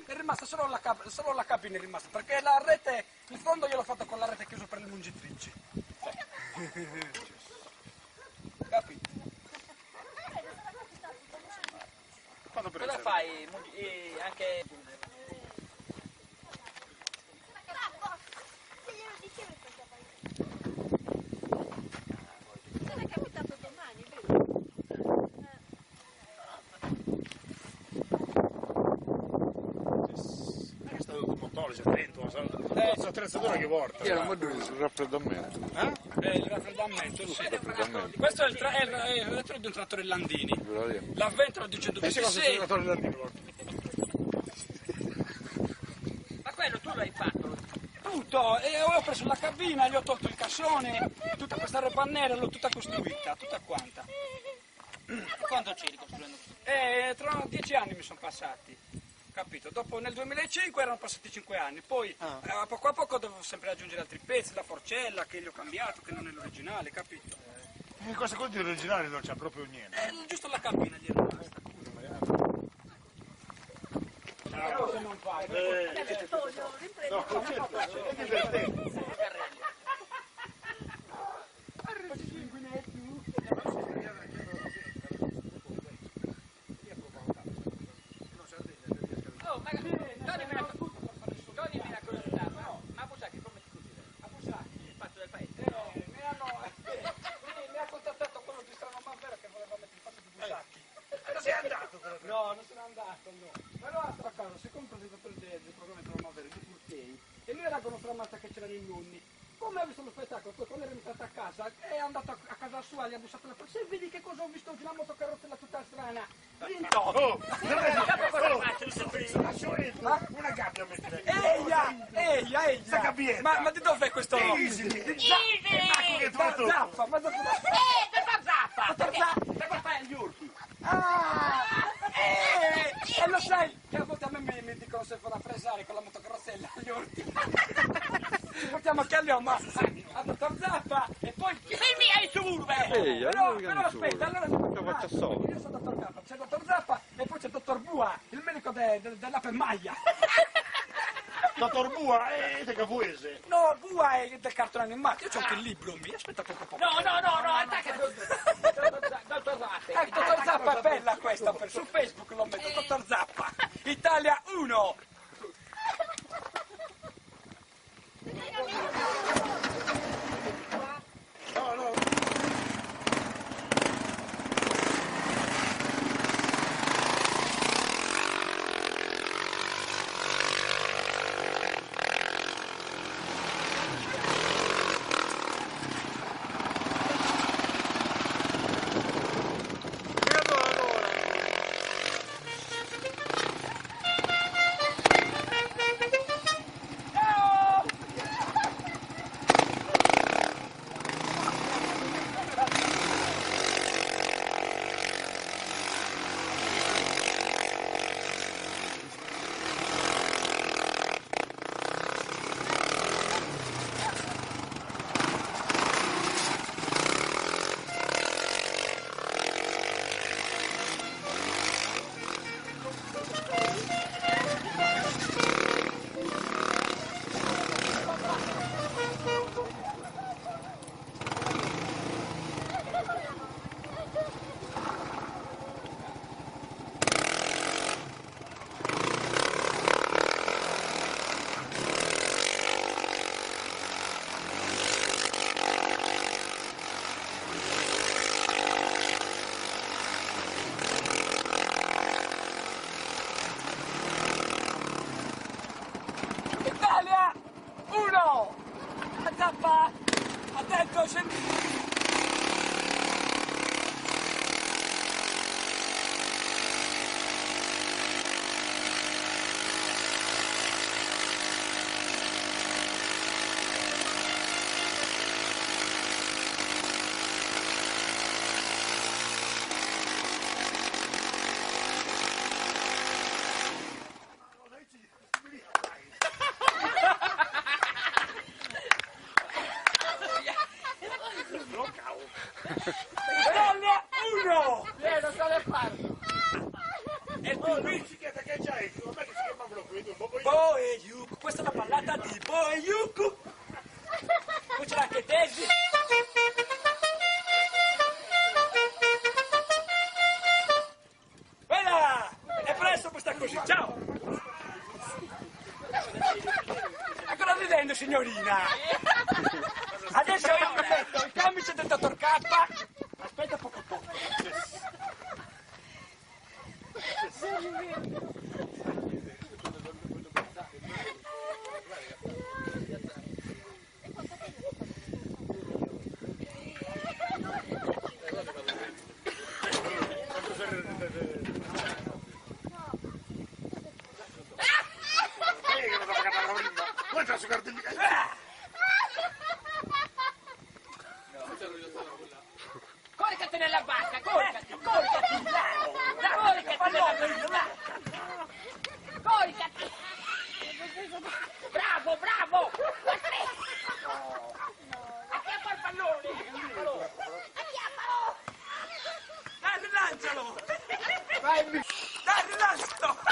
è rimasta solo la cabina è rimasta, perché la rete, il fondo io l'ho fatto con la rete chiusa per le mungitrici. Capito? Cosa fai? Anche... Sarà capitato domani, vero? È stato un motore, c'è dentro, sono attrezzatura che porta. Io non vedo il raffreddamento. Il raffreddamento, sì. Raffreddamento. Questo è il retro di un trattore Landini. L'Avventro di 126. Ma quello tu l'hai fatto? Tutto, e ho preso la cabina, gli ho tolto il cassone, tutta questa roba nera l'ho tutta costruita, tutta quanta. Quanto c'eri costruendo? Tra 10 anni mi sono passati, capito? Dopo nel 2005 erano passati 5 anni, poi a poco dovevo sempre aggiungere altri pezzi, la forcella che gli ho cambiato, che non è l'originale, capito? In queste cose di originali non c'è proprio niente. Giusto la cabina gli è rimasta. Però se non fai, No, è divertente. Oh, ma toglimi la curiosità, ma a Busacchi come ti consideri? a Busacchi, Il fatto del paese? mi ha contattato quello di Strano Manvero che voleva mettere il fatto di Busacchi. Non sei andato però. No, non sono andato, no. Però altra cosa, secondo il presentatore del programma di Primavera, di Furtei, e lui era con una tramata che c'erano i nonni. Come ha visto lo spettacolo, poi quando è rientrato a casa, è andato a casa sua, gli ha bussato la porta, se vedi che cosa ho visto oggi, una motocarrozzella tutta strana. Vinto! Oh, Una gabbia Eia! Sta gabbietta. Ma di dov'è questo? Zappa, ma dove... Dottor Zappa! Dottor fai agli urti? E lo sai che a volte a me mi dicono se farà fresare con la motocarrozzella agli orti. Ci portiamo a Cagliamo a Dottor Zappa e poi... Fermi ai suburbe! Però aspetta, allora io sono Dottor Zappa, c'è Dottor Zappa e poi c'è Dottor Bua, il medico della Pemaglia. Dottor Bua è capuese. No, Bua è del cartone animato, io c'ho anche il libro, aspettate un po'. No, attacca Dottor Zappa! Dottor Zappa è bella questa, su Facebook lo metto, Dottor Zappa, Italia 1! Zappa! Attento, scendi! così, ciao! Ancora ridendo, signorina! Adesso io mi metto il camice del dottor K. Aspetta poco poco. Coricati nella barca, coricati, coricati, coricati nella barca, coricati. Bravo, bravo. Acchiappa il pallone. Acchiappalo. Dai, rilancialo! Dai, rilancialo!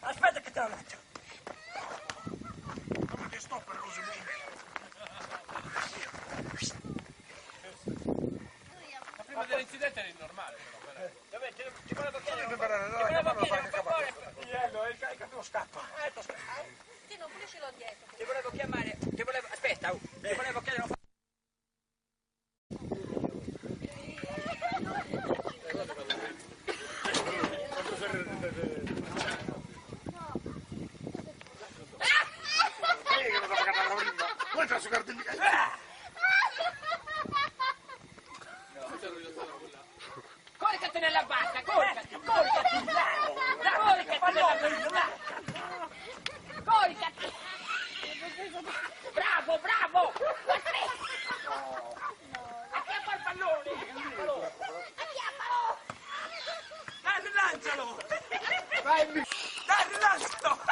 Aspetta che te lo lancio. Ma che sto per così Prima dell'incidente era normale, però. Dove ci volevo chiedere? Ti volevo Il cattivo scappa. Sì, non puliscilo dietro. Ti volevo chiamare, aspetta, ti volevo chiedere un coricati nella barca, coricati, coricati, coricati nella barca, coricati. Bravo, bravo. Acchiappa il pallone. Acchiappalo. Dai, rilancialo! Dai, rilancialo!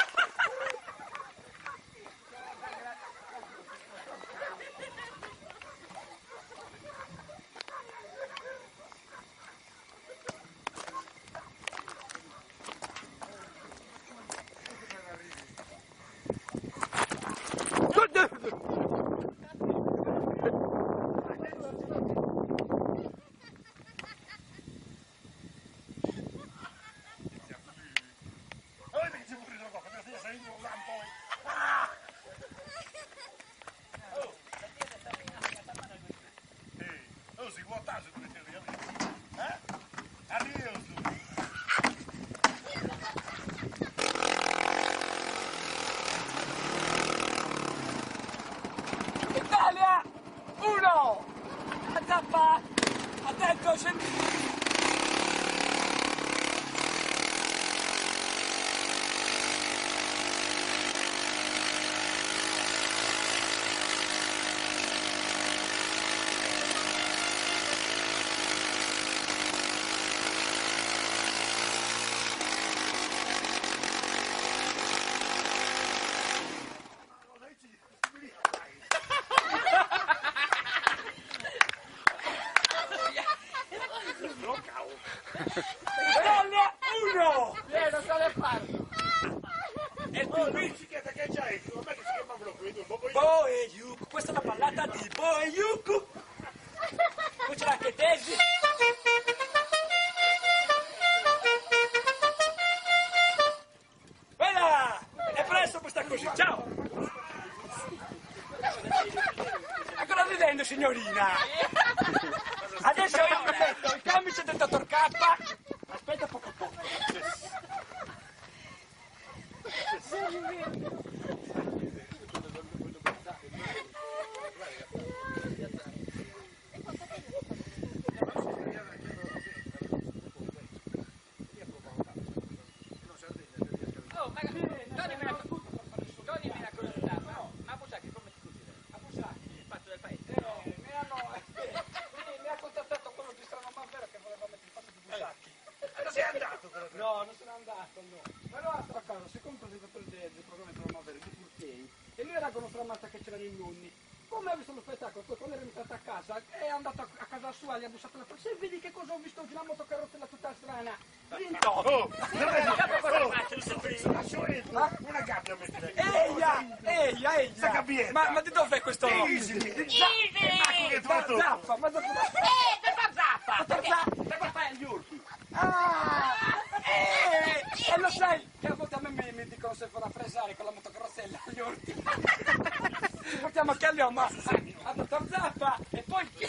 Italia 1! La zappa! Attento, scendi! Italia 1! Non so le farlo. E tu bicicletta che c'hai? Ormai che si chiama proprio Bo e Yuku, questa è la ballata di Bo e Yuku. Poi c'è anche Daisy. Bella! È presto questa così, ciao! Ancora ridendo, signorina? macchina! Adesso io metto il camice del dottor K. Aspetta poco poco. Oh, ma toglimi una curiosità, ma a Busacchi come ti così? A Busacchi. Il fatto del paese? Mi ha contattato quello di Strano Manvero che voleva mettere il fatto di Busacchi. Ma sei andato però? No, non sono andato, no. Però a casa, siccome il presentatore del programma di Strano Manvero di Furtei, e lui era con nostra Marta che c'erano i nonni, come ha visto lo spettacolo, poi quando era entrata a casa, è andato a casa sua, gli ha bussato la porta, se vedi che cosa ho visto oggi, una motocarrozzella tutta strana, Oh, una gabbia a mettere. Eia! Ma di dov'è questo? Zappa, ma dove? Dottor Zappa gli urti. E lo sai che a volte a me mi dicono se fa da fresare con la motocarrozzella gli urti. Ci portiamo a Cagliamo a Dottor Zappa e poi il mio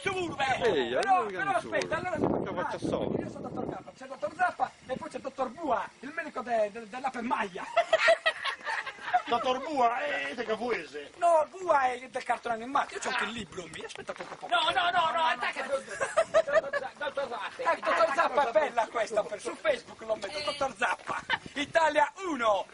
suburbe. Però aspetta, allora io sono Dottor Zappa, c'è Dottor Zappa e poi c'è Dottor Bua, il medico dell'Ape Maglia. Dottor Bua, è capuese. No, Bua è del cartone animato, io c'ho anche il libro mio, aspetta poco poco. No, attacca Dottor Zappa. Dottor Zappa è bella questa, su Facebook l'ho messo, Dottor Zappa, Italia 1.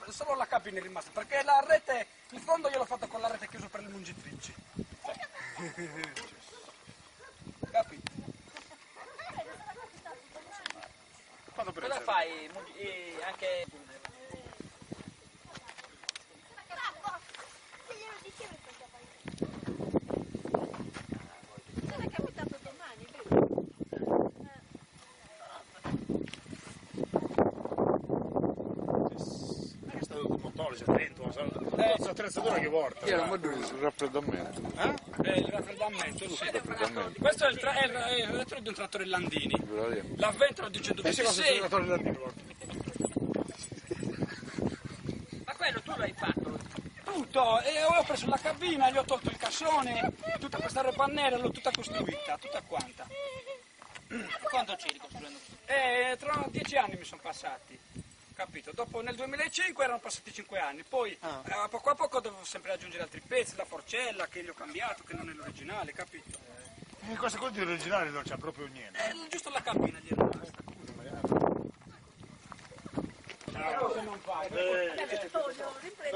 Solo la cabina è rimasta, perché la rete, il fondo gliel'ho fatto con la rete chiusa per le mungitrici. Capito? Cosa fai? Anche... Sarà capitato domani, vero? Attrezzatura che porta. Il raffreddamento. Il raffreddamento, sì. Questo è il retro di un trattore Landini. L'avvento di 126. Ma quello tu l'hai fatto? Tutto, e ho preso la cabina, gli ho tolto il cassone, tutta questa roba nera l'ho tutta costruita, tutta quanta. Quanto c'eri costruendo? Tra 10 anni mi sono passati. Capito? Dopo nel 2005 erano passati 5 anni, poi a poco dovevo sempre aggiungere altri pezzi, la forcella che gli ho cambiato, che non è l'originale, capito? In queste cose originali non c'è proprio niente. Giusto la cabina gli è rimasta. Però se non fai... Antonio, riprendi.